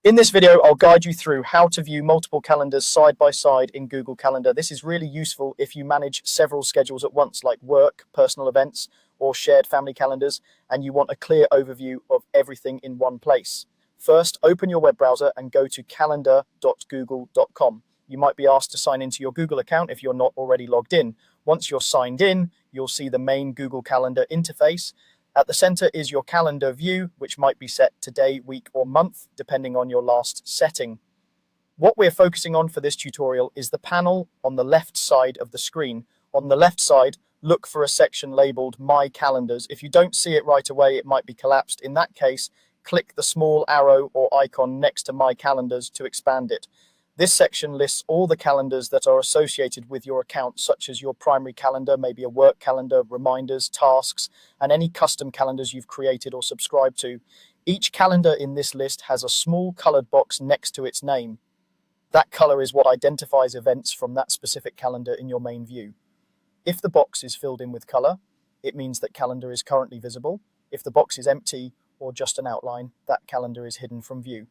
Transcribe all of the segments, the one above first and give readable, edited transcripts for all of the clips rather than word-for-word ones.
In this video, I'll guide you through how to view multiple calendars side by side in Google Calendar. This is really useful if you manage several schedules at once, like work, personal events, or shared family calendars, and you want a clear overview of everything in one place. First, open your web browser and go to calendar.google.com. You might be asked to sign into your Google account if you're not already logged in. Once you're signed in, you'll see the main Google Calendar interface. At the center is your calendar view, which might be set to day, week, or month, depending on your last setting. What we're focusing on for this tutorial is the panel on the left side of the screen. On the left side, look for a section labeled My Calendars. If you don't see it right away, it might be collapsed. In that case, click the small arrow or icon next to My Calendars to expand it. This section lists all the calendars that are associated with your account, such as your primary calendar, maybe a work calendar, reminders, tasks, and any custom calendars you've created or subscribed to. Each calendar in this list has a small colored box next to its name. That color is what identifies events from that specific calendar in your main view. If the box is filled in with color, it means that calendar is currently visible. If the box is empty or just an outline, that calendar is hidden from view.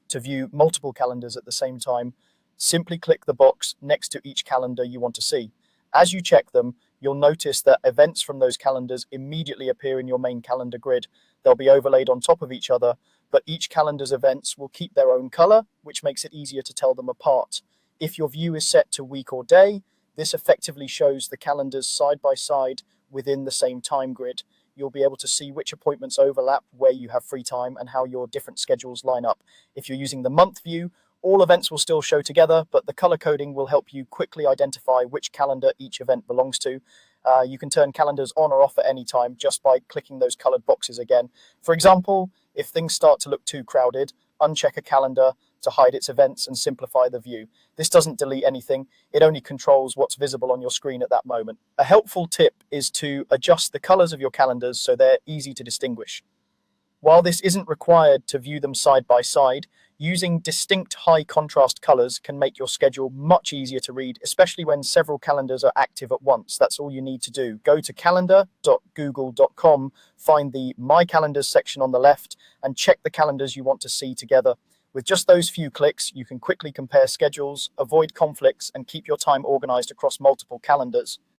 To view multiple calendars at the same time, simply click the box next to each calendar you want to see. As you check them, you'll notice that events from those calendars immediately appear in your main calendar grid. They'll be overlaid on top of each other, but each calendar's events will keep their own color, which makes it easier to tell them apart. If your view is set to week or day, this effectively shows the calendars side by side within the same time grid. You'll be able to see which appointments overlap, where you have free time, and how your different schedules line up. If you're using the month view, all events will still show together, but the color coding will help you quickly identify which calendar each event belongs to. You can turn calendars on or off at any time just by clicking those colored boxes again. For example, if things start to look too crowded, uncheck a calendar to hide its events and simplify the view. This doesn't delete anything, it only controls what's visible on your screen at that moment. A helpful tip is to adjust the colors of your calendars so they're easy to distinguish. While this isn't required to view them side by side, using distinct high contrast colors can make your schedule much easier to read, especially when several calendars are active at once. That's all you need to do. Go to calendar.google.com, find the My Calendars section on the left, and check the calendars you want to see together. With just those few clicks, you can quickly compare schedules, avoid conflicts, and keep your time organized across multiple calendars.